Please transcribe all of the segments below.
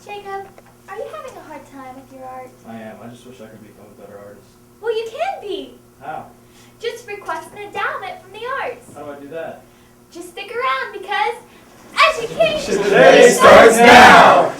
Jacob, are you having a hard time with your art? I am. I just wish I could become a better artist. Well, you can be. How? Just request an endowment from the arts. How do I do that? Just stick around because education Today starts now!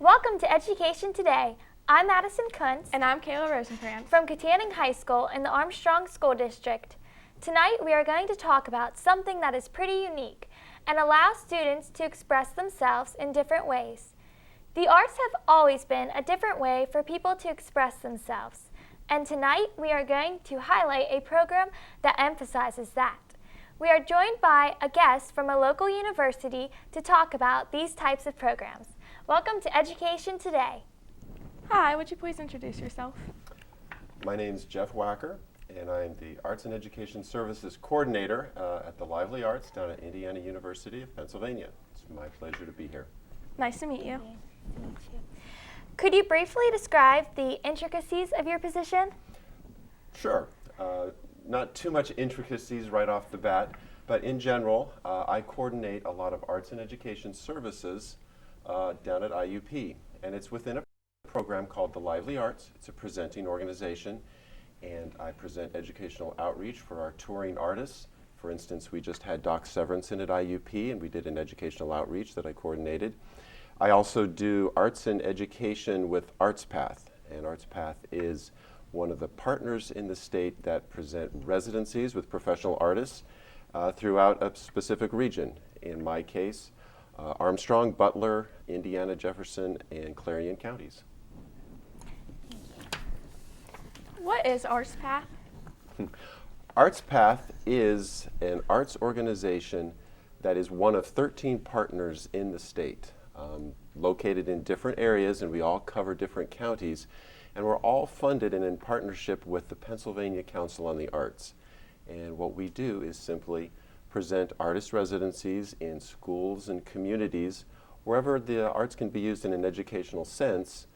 Welcome to Education Today. I'm Madison Kuntz. And I'm Kayla Rosenkrantz. From Katanning High School in the Armstrong School District. Tonight we are going to talk about something that is pretty unique and allows students to express themselves in different ways. The arts have always been a different way for people to express themselves. And tonight we are going to highlight a program that emphasizes that. We are joined by a guest from a local university to talk about these types of programs. Welcome to Education Today. Hi, would you please introduce yourself? My name is Jeff Wacker, and I'm the Arts and Education Services Coordinator at the Lively Arts down at Indiana University of Pennsylvania. It's my pleasure to be here. Nice to meet you. Could you briefly describe the intricacies of your position? Sure. Not too much intricacies right off the bat, but in general, I coordinate a lot of arts and education services down at IUP, and it's within a program called the Lively Arts. It's a presenting organization, and I present educational outreach for our touring artists. For instance, we just had Doc Severinsen at IUP, and we did an educational outreach that I coordinated. I also do arts and education with ArtsPath, and ArtsPath is one of the partners in the state that present residencies with professional artists throughout a specific region. In my case, Armstrong, Butler, Indiana, Jefferson, and Clarion counties. What is ArtsPath? ArtsPath is an arts organization that is one of 13 partners in the state, located in different areas, and we all cover different counties, and we're all funded and in partnership with the Pennsylvania Council on the Arts. And what we do is simply present artist residencies in schools and communities wherever the arts can be used in an educational sense,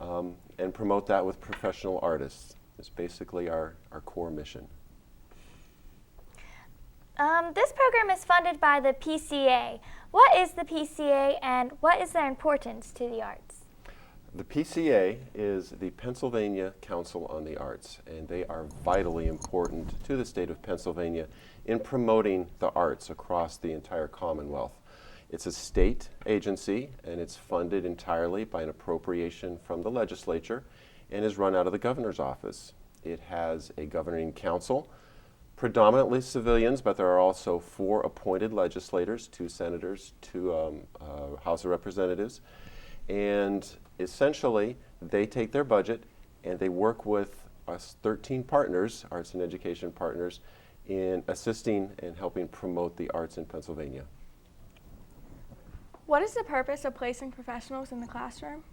and promote that with professional artists. It's basically our core mission. This program is funded by the PCA. What is the PCA and what is their importance to the arts? The PCA is the Pennsylvania Council on the Arts, and they are vitally important to the state of Pennsylvania in promoting the arts across the entire Commonwealth. It's a state agency, and it's funded entirely by an appropriation from the legislature and is run out of the governor's office. It has a governing council, predominantly civilians, but there are also 4 appointed legislators, 2 senators, 2 House of Representatives, and essentially they take their budget and they work with us 13 partners, arts and education partners, in assisting and helping promote the arts in Pennsylvania. What is the purpose of placing professionals in the classroom?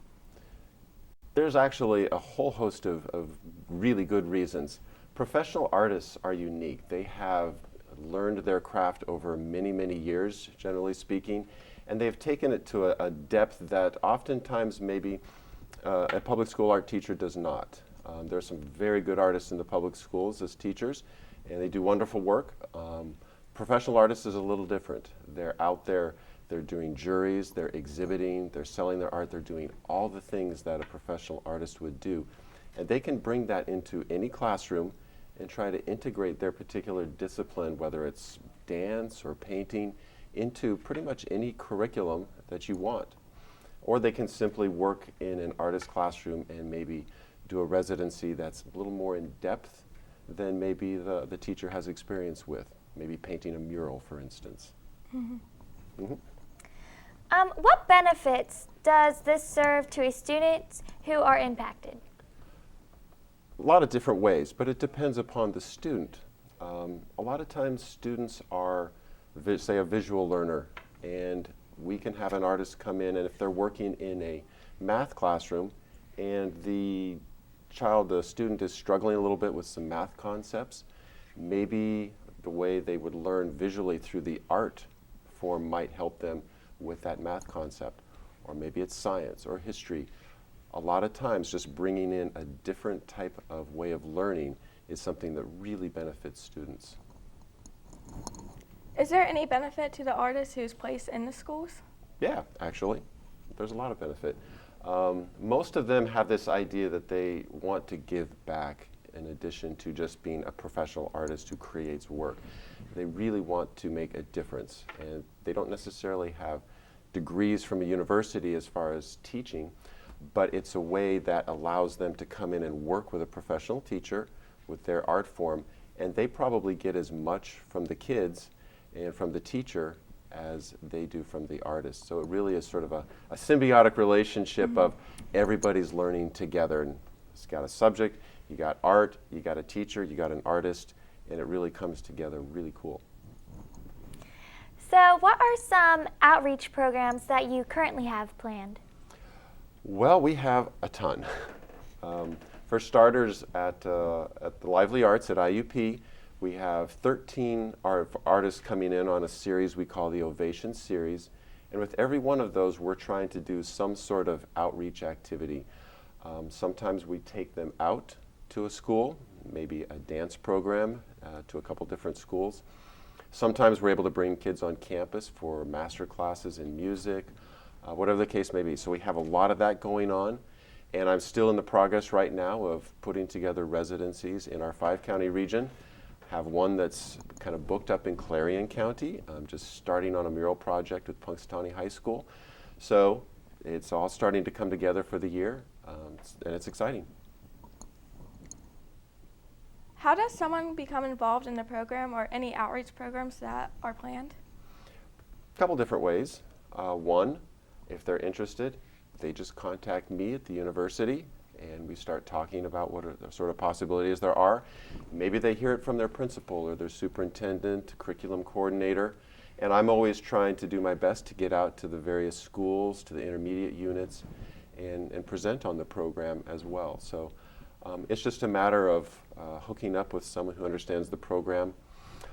There's actually a whole host of really good reasons. Professional artists are unique. They have learned their craft over many, many years, generally speaking, and they've taken it to a depth that oftentimes maybe a public school art teacher does not. There's some very good artists in the public schools as teachers, and they do wonderful work. Professional artists is a little different. They're out there, they're doing juries, they're exhibiting, they're selling their art, they're doing all the things that a professional artist would do. And they can bring that into any classroom and try to integrate their particular discipline, whether it's dance or painting, into pretty much any curriculum that you want. Or they can simply work in an artist classroom and maybe do a residency that's a little more in depth than maybe the teacher has experience with, maybe painting a mural, for instance. Mm-hmm. Mm-hmm. What benefits does this serve to a students who are impacted? A lot of different ways, but it depends upon the student. A lot of times students are, say, a visual learner, and we can have an artist come in, and if they're working in a math classroom and the student is struggling a little bit with some math concepts, maybe the way they would learn visually through the art form might help them with that math concept. Or maybe it's science or history. A lot of times just bringing in a different type of way of learning is something that really benefits students. Is there any benefit to the artist who's placed in the schools? Yeah, actually, there's a lot of benefit. Most of them have this idea that they want to give back in addition to just being a professional artist who creates work. They really want to make a difference, and they don't necessarily have degrees from a university as far as teaching, but it's a way that allows them to come in and work with a professional teacher with their art form, and they probably get as much from the kids and from the teacher as they do from the artist. So it really is sort of a symbiotic relationship of everybody's learning together. And it's got a subject, you got art, you got a teacher, you got an artist, and it really comes together really cool. So what are some outreach programs that you currently have planned? Well, we have a ton. For starters, at the Lively Arts at IUP, we have 13 artists coming in on a series we call the Ovation Series. And with every one of those, we're trying to do some sort of outreach activity. Sometimes we take them out to a school, maybe a dance program to a couple different schools. Sometimes we're able to bring kids on campus for master classes in music, whatever the case may be. So we have a lot of that going on. And I'm still in the progress right now of putting together residencies in our 5-county region. Have one that's kind of booked up in Clarion County. I'm just starting on a mural project with Punxsutawney High School. So it's all starting to come together for the year, and it's exciting. How does someone become involved in the program or any outreach programs that are planned? A couple different ways. One, if they're interested, they just contact me at the university, and we start talking about what are the sort of possibilities there are. Maybe they hear it from their principal or their superintendent, curriculum coordinator, and I'm always trying to do my best to get out to the various schools, to the intermediate units, and present on the program as well. So it's just a matter of hooking up with someone who understands the program.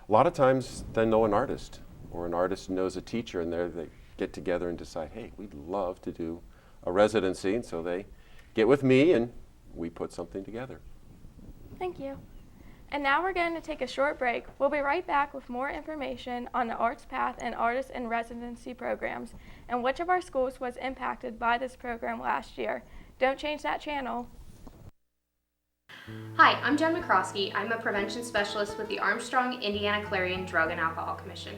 A lot of times they know an artist, or an artist knows a teacher, and they get together and decide, hey, we'd love to do a residency, and so they get with me and we put something together. Thank you. And now we're going to take a short break. We'll be right back with more information on the Arts Path and Artist in Residency programs and which of our schools was impacted by this program last year. Don't change that channel. Hi, I'm Jen McCroskey. I'm a prevention specialist with the Armstrong Indiana Clarion Drug and Alcohol Commission.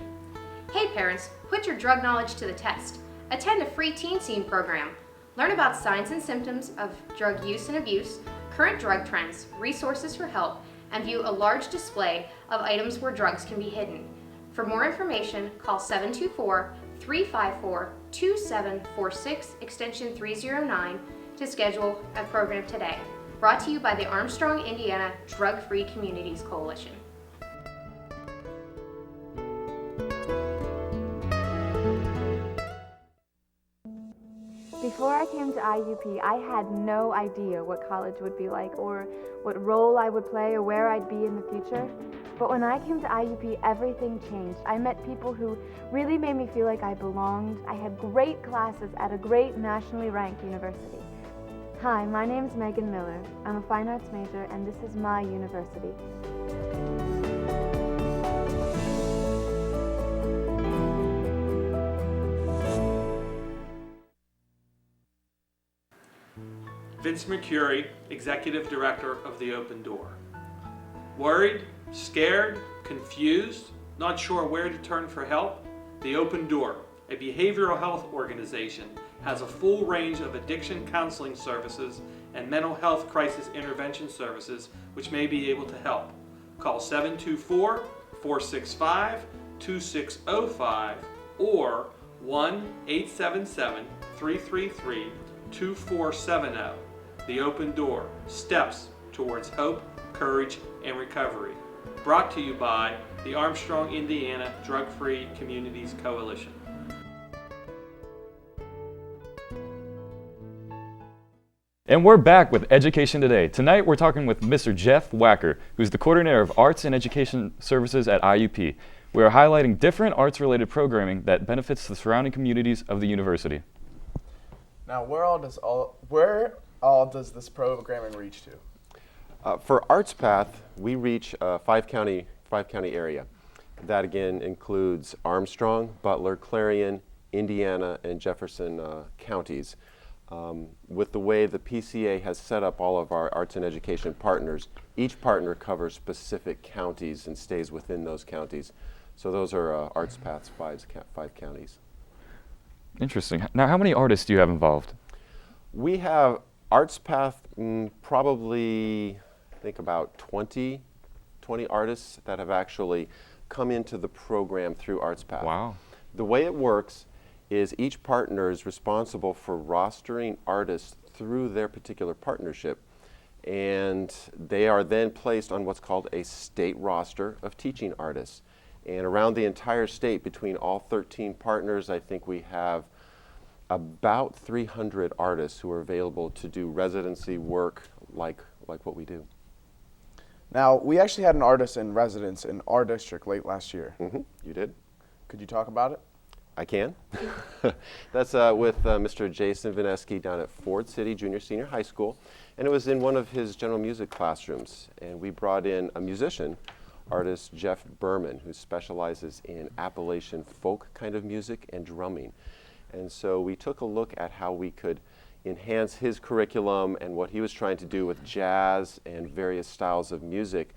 Hey parents, put your drug knowledge to the test. Attend a free teen scene program. Learn about signs and symptoms of drug use and abuse, current drug trends, resources for help, and view a large display of items where drugs can be hidden. For more information, call 724-354-2746, extension 309 to schedule a program today. Brought to you by the Armstrong Indiana Drug-Free Communities Coalition. Before I came to IUP, I had no idea what college would be like or what role I would play or where I'd be in the future. But when I came to IUP, everything changed. I met people who really made me feel like I belonged. I had great classes at a great nationally ranked university. Hi, my name is Megan Miller. I'm a fine arts major, and this is my university. Vince Mercuri, Executive Director of the Open Door. Worried, scared, confused, not sure where to turn for help? The Open Door, a behavioral health organization, has a full range of addiction counseling services and mental health crisis intervention services which may be able to help. Call 724-465-2605 or 1-877-333-2470. The Open Door, steps towards hope, courage, and recovery. Brought to you by the Armstrong Indiana Drug-Free Communities Coalition. And we're back with Education Today. Tonight we're talking with Mr. Jeff Wacker, who's the coordinator of Arts and Education Services at IUP. We are highlighting different arts-related programming that benefits the surrounding communities of the university. Now, where all does this programming reach to? For Arts Path, we reach a five-county area. That again includes Armstrong, Butler, Clarion, Indiana, and Jefferson counties. With the way the PCA has set up all of our arts and education partners, each partner covers specific counties and stays within those counties. So those are Arts Path's five counties. Interesting. Now, how many artists do you have involved? We have Arts Path, probably, I think about 20 artists that have actually come into the program through Arts Path. Wow. The way it works is each partner is responsible for rostering artists through their particular partnership, and they are then placed on what's called a state roster of teaching artists. And around the entire state, between all 13 partners, I think we have about 300 artists who are available to do residency work like what we do. Now, we actually had an artist in residence in our district late last year. You did? Could you talk about it? I can. That's with Mr. Jason Vineski down at Ford City Junior Senior High School, and it was in one of his general music classrooms. And we brought in a musician, artist Jeff Berman, who specializes in Appalachian folk kind of music and drumming. And so we took a look at how we could enhance his curriculum and what he was trying to do with jazz and various styles of music,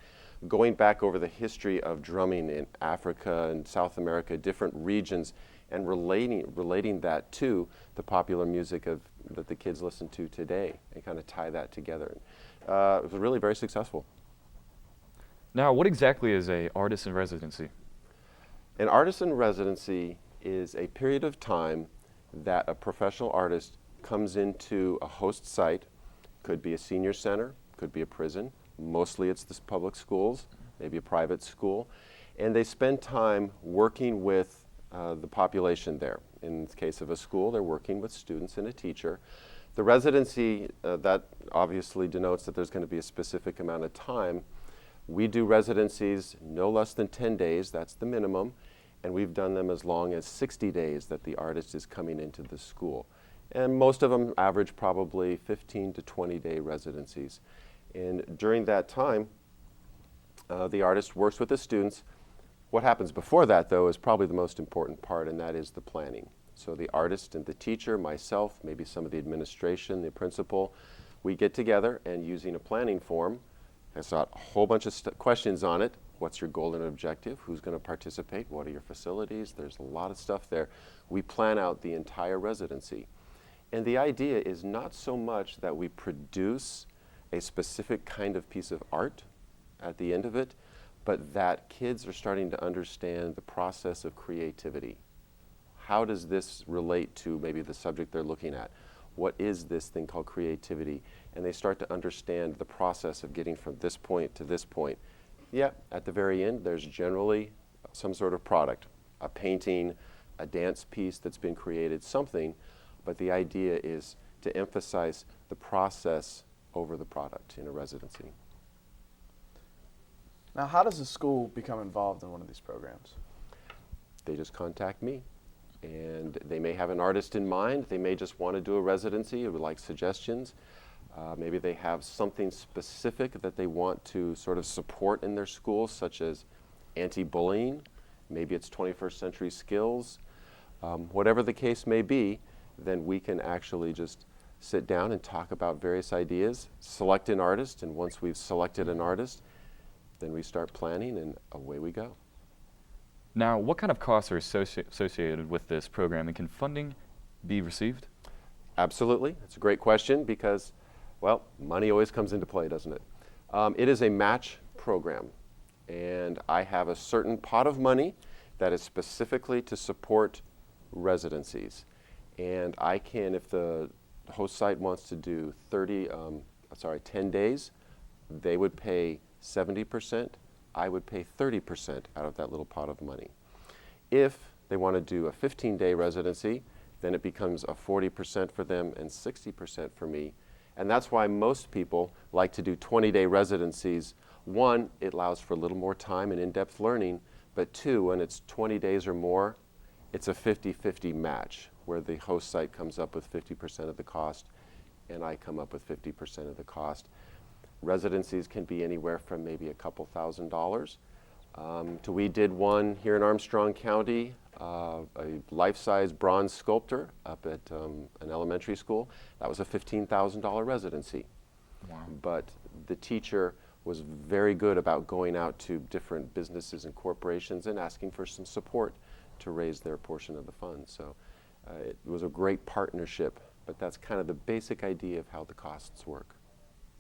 going back over the history of drumming in Africa and South America, different regions, and relating that to the popular music that the kids listen to today, and kind of tie that together. It was really very successful. Now, what exactly is an artist in residency? An artist in residency is a period of time that a professional artist comes into a host site. Could be a senior center, could be a prison. Mostly it's the public schools, maybe a private school. And they spend time working with the population there. In the case of a school, they're working with students and a teacher. The residency, that obviously denotes that there's going to be a specific amount of time. We do residencies no less than 10 days, that's the minimum, and we've done them as long as 60 days that the artist is coming into the school. And most of them average probably 15 to 20-day residencies. And during that time, the artist works with the students. What happens before that, though, is probably the most important part, and that is the planning. So the artist and the teacher, myself, maybe some of the administration, the principal, we get together and using a planning form, it's got a whole bunch of questions on it. What's your goal and objective? Who's going to participate? What are your facilities? There's a lot of stuff there. We plan out the entire residency. And the idea is not so much that we produce a specific kind of piece of art at the end of it, but that kids are starting to understand the process of creativity. How does this relate to maybe the subject they're looking at? What is this thing called creativity? And they start to understand the process of getting from this point to this point. Yeah, at the very end, there's generally some sort of product, a painting, a dance piece that's been created, something, but the idea is to emphasize the process over the product in a residency. Now, how does a school become involved in one of these programs? They just contact me, and they may have an artist in mind. They may just want to do a residency or would like suggestions. Maybe they have something specific that they want to sort of support in their school, such as anti-bullying. Maybe it's 21st century skills. Whatever the case may be, then we can actually just sit down and talk about various ideas, select an artist, and once we've selected an artist, then we start planning and away we go. Now, what kind of costs are associated with this program, and can funding be received? Absolutely. It's a great question because, well, money always comes into play, doesn't it? It is a match program, and I have a certain pot of money that is specifically to support residencies. And I can, if the host site wants to do 10 days, they would pay 70%, I would pay 30% out of that little pot of money. If they want to do a 15-day residency, then it becomes a 40% for them and 60% for me. And that's why most people like to do 20-day residencies. One, it allows for a little more time and in-depth learning, but two, when it's 20 days or more, it's a 50-50 match, where the host site comes up with 50% of the cost and I come up with 50% of the cost. Residencies can be anywhere from maybe a couple $1,000s. We did one here in Armstrong County, a life-size bronze sculptor up at an elementary school. That was a $15,000 residency. Wow. But the teacher was very good about going out to different businesses and corporations and asking for some support to raise their portion of the funds. So it was a great partnership, but that's kind of the basic idea of how the costs work.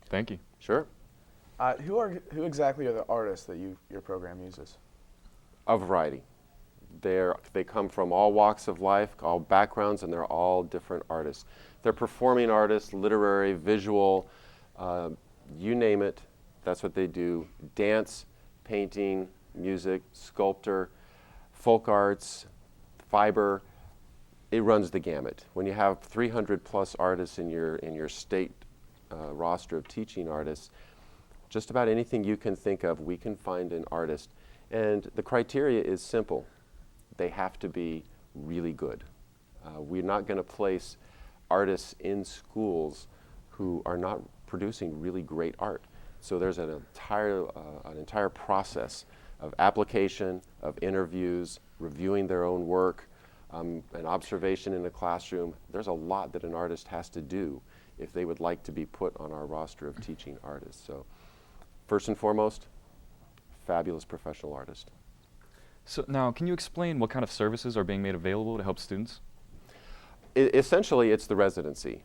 Thank you. Sure. Who exactly are the artists that your program uses? A variety. They come from all walks of life, all backgrounds, and they're all different artists. They're performing artists, literary, visual, you name it, that's what they do. Dance, painting, music, sculptor, folk arts, fiber, it runs the gamut. When you have 300 plus artists in your state roster of teaching artists, just about anything you can think of, we can find an artist. And the criteria is simple. They have to be really good. We're not going to place artists in schools who are not producing really great art. So there's an entire process of application, of interviews, reviewing their own work, an observation in a classroom. There's a lot that an artist has to do if they would like to be put on our roster of teaching artists. So first and foremost, fabulous professional artist. So now, can you explain what kind of services are being made available to help students? Essentially, it's the residency.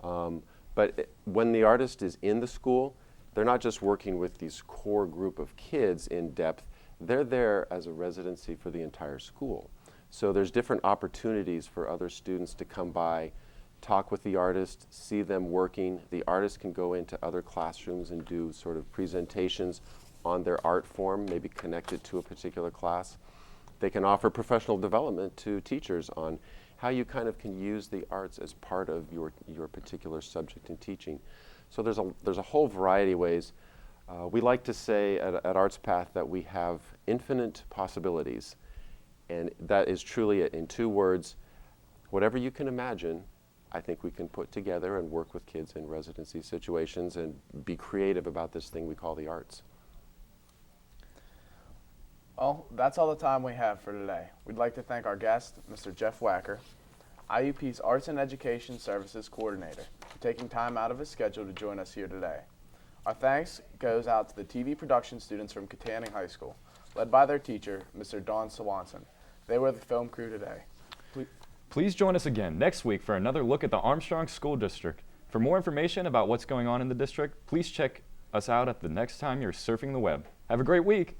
But when the artist is in the school, they're not just working with these core group of kids in depth, they're there as a residency for the entire school. So there's different opportunities for other students to come by, talk with the artist, see them working. The artist can go into other classrooms and do sort of presentations on their art form, maybe connected to a particular class. They can offer professional development to teachers on how you kind of can use the arts as part of your particular subject in teaching. So there's a whole variety of ways. We like to say at Arts Path that we have infinite possibilities, and that is truly it. In 2 words, whatever you can imagine, I think we can put together and work with kids in residency situations and be creative about this thing we call the arts. Well, that's all the time we have for today. We'd like to thank our guest, Mr. Jeff Wacker, IUP's Arts and Education Services Coordinator, for taking time out of his schedule to join us here today. Our thanks goes out to the TV production students from Katanning High School, led by their teacher, Mr. Don Swanson. They were the film crew today. Please join us again next week for another look at the Armstrong School District. For more information about what's going on in the district, please check us out at the next time you're surfing the web. Have a great week.